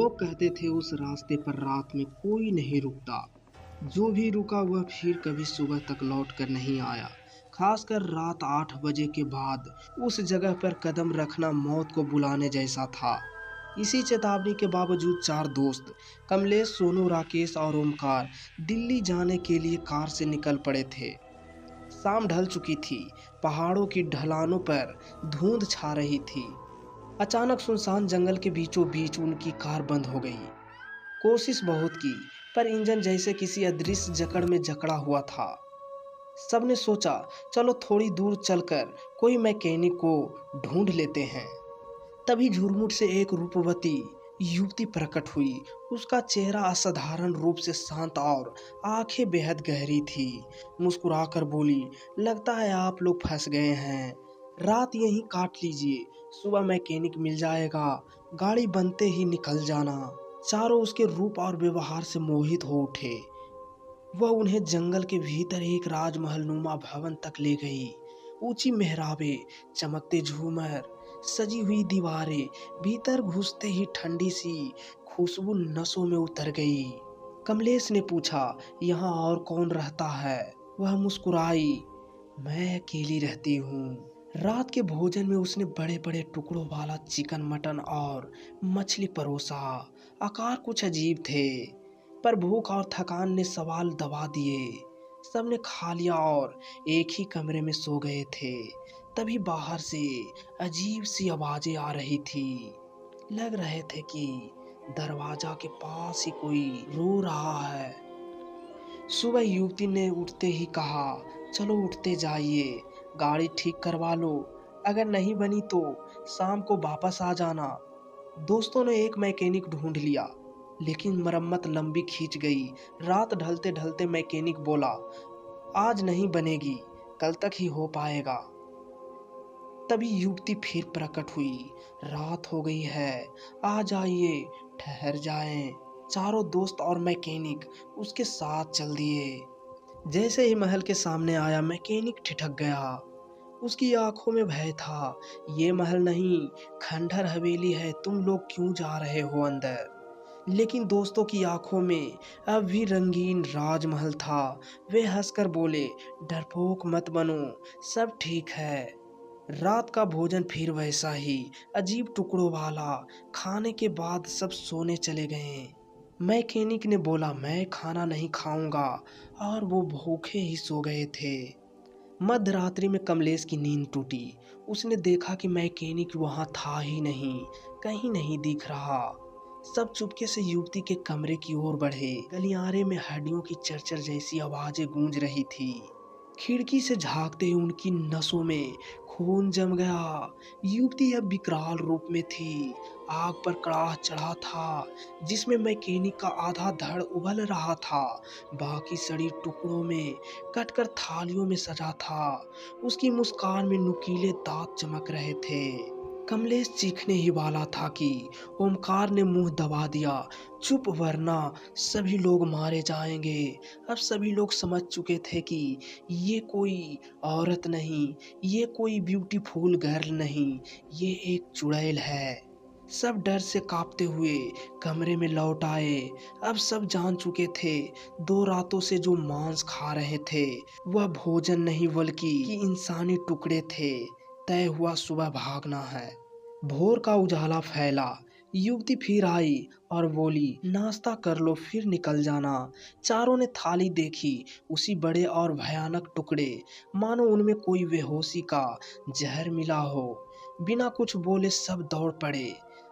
लोग कहते थे उस रास्ते पर रात में कोई नहीं रुकता। जो भी रुका वह फिर कभी सुबह तक लौट कर नहीं आया। खासकर रात 8 बजे के बाद उस जगह पर कदम रखना मौत को बुलाने जैसा था। इसी चेतावनी के बावजूद 4 दोस्त कमलेश, सोनू, राकेश और ओमकार दिल्ली जाने के लिए कार से निकल पड़े थे। शाम ढल चुकी थी। पहाड़ों की ढलानों पर धुंध छा रही थी। अचानक सुनसान जंगल के बीचों बीच उनकी कार बंद हो गई। कोशिश बहुत की, पर इंजन जैसे किसी अदृश्य जकड़ में जकड़ा हुआ था। सबने सोचा चलो थोड़ी दूर चलकर कोई मैकेनिक को ढूंढ लेते हैं। तभी झुरमुट से एक रूपवती युवती प्रकट हुई। उसका चेहरा असाधारण रूप से शांत और आंखें बेहद गहरी थी। मुस्कुराकर बोली, लगता है आप लोग फंस गए हैं। रात यहीं काट लीजिए, सुबह मैकेनिक मिल जाएगा, गाड़ी बनते ही निकल जाना। चारों उसके रूप और व्यवहार से मोहित हो उठे। वह उन्हें जंगल के भीतर एक राजमहल नुमा भवन तक ले गई। ऊंची मेहराबे, चमकते झूमर, सजी हुई दीवारें, भीतर घुसते ही ठंडी सी खुशबू नसों में उतर गई। कमलेश ने पूछा, यहाँ और कौन रहता है? वह मुस्कुराई, मैं अकेली रहती हूँ। रात के भोजन में उसने बड़े बड़े टुकड़ों वाला चिकन, मटन और मछली परोसा। आकार कुछ अजीब थे, पर भूख और थकान ने सवाल दबा दिए। सबने खा लिया और एक ही कमरे में सो गए थे। तभी बाहर से अजीब सी आवाजें आ रही थी। लग रहे थे कि दरवाजा के पास ही कोई रो रहा है। सुबह युवती ने उठते ही कहा, चलो उठते जाइए, गाड़ी ठीक करवा लो, अगर नहीं बनी तो शाम को वापस आ जाना। दोस्तों ने एक मैकेनिक ढूंढ लिया, लेकिन मरम्मत लंबी खींच गई। रात ढलते ढलते मैकेनिक बोला, आज नहीं बनेगी, कल तक ही हो पाएगा। तभी युवती फिर प्रकट हुई, रात हो गई है, आ जाइए, ठहर जाएं। चारों दोस्त और मैकेनिक उसके साथ चल दिए। जैसे ही महल के सामने आया, मैकेनिक ठिठक गया। उसकी आंखों में भय था। ये महल नहीं, खंडहर हवेली है, तुम लोग क्यों जा रहे हो अंदर? लेकिन दोस्तों की आंखों में अब भी रंगीन राजमहल था। वे हंसकर बोले, डरपोक मत बनो, सब ठीक है। रात का भोजन फिर वैसा ही अजीब टुकड़ों वाला। खाने के बाद सब सोने चले गए। मैकेनिक ने बोला, मैं खाना नहीं खाऊंगा, और वो भूखे ही सो गए थे। मध्य रात्रि में कमलेश की नींद टूटी। उसने देखा कि मैकेनिक वहां था ही नहीं, कहीं नहीं दिख रहा। सब चुपके से युवती के कमरे की ओर बढ़े। गलियारे में हड्डियों की चरचर जैसी आवाजें गूंज रही थी। खिड़की से झांकते ही उनकी नसों में खून जम गया। युवती अब विकराल रूप में थी। आग पर कड़ाह चढ़ा था, जिसमें मैकेनिक का आधा धड़ उबल रहा था, बाकी सड़ी टुकड़ों में कटकर थालियों में सजा था। उसकी मुस्कान में नुकीले दांत चमक रहे थे। कमलेश चीखने ही वाला था कि ओमकार ने मुंह दबा दिया, चुप, वरना सभी लोग मारे जाएंगे। अब सभी लोग समझ चुके थे कि ये कोई औरत नहीं, ये कोई ब्यूटीफुल गर्ल नहीं, ये एक चुड़ैल है। सब डर से कांपते हुए कमरे में लौट आए। अब सब जान चुके थे 2 रातों से जो मांस खा रहे थे वह भोजन नहीं बल्कि इंसानी टुकड़े थे। तय हुआ, सुबह भागना है। भोर का उजाला फैला। युवती फिर आई और बोली, नाश्ता कर लो फिर निकल जाना। चारों ने थाली देखी, उसी बड़े और भयानक टुकड़े, मानो उनमें कोई बेहोशी का जहर मिला हो। बिना कुछ बोले सब दौड़ पड़े।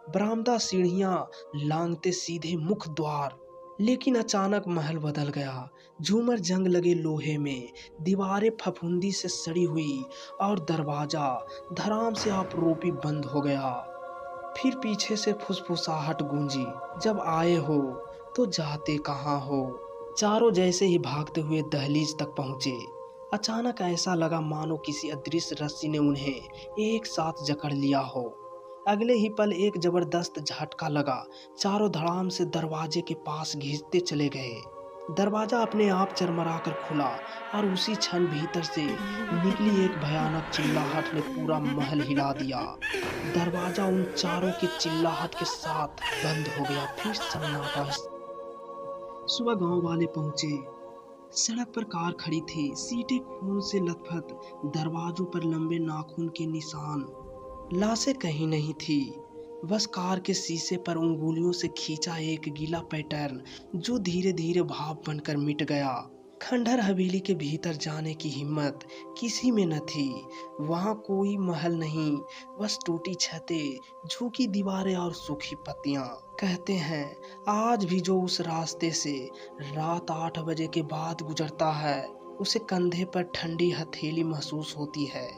बरामदा, सीढ़ियां लांघते सीधे मुख्य द्वार। लेकिन अचानक महल बदल गया। झूमर जंग लगे लोहे में, दीवारें फफूंदी से सड़ी हुई और दरवाजा धड़ाम से अपरूपी बंद हो गया। फिर पीछे से फुसफुसाहट गूंजी, जब आए हो तो जाते कहाँ हो? चारों जैसे ही भागते हुए दहलीज तक पहुंचे। अचानक ऐसा लगा मानो किसी अदृश्य रस्सी ने उन्हें एक साथ जकड़ लिया हो। अगले ही पल एक जबरदस्त झटका लगा। चारों धड़ाम से दरवाजे के पास घिसते चले गए। दरवाजा अपने आप चरमराकर खुला और उसी क्षण भीतर से निकली एक भयानक चिल्लाहट ने पूरा महल हिला दिया। दरवाजा उन चारों की चिल्लाहट के साथ बंद हो गया। फिर सन्नाटा। सुबह गांव वाले पहुंचे। सड़क पर कार खड़ी थी, सीटें खून से लथपथ, दरवाजों पर लंबे नाखून के निशान। लाशें कहीं नहीं थी, बस कार के शीशे पर उंगलियों से खींचा एक गीला पैटर्न जो धीरे धीरे भाप बनकर मिट गया। खंडहर हवेली के भीतर जाने की हिम्मत किसी में न थी। वहां कोई महल नहीं, बस टूटी छतें, झुकी दीवारें और सूखी पत्तियां। कहते हैं आज भी जो उस रास्ते से रात 8 बजे के बाद गुजरता है, उसे कंधे पर ठंडी हथेली महसूस होती है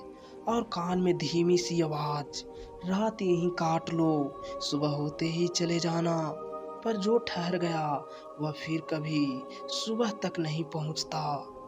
और कान में धीमी सी आवाज, रात यहीं काट लो, सुबह होते ही चले जाना। पर जो ठहर गया वह फिर कभी सुबह तक नहीं पहुंचता।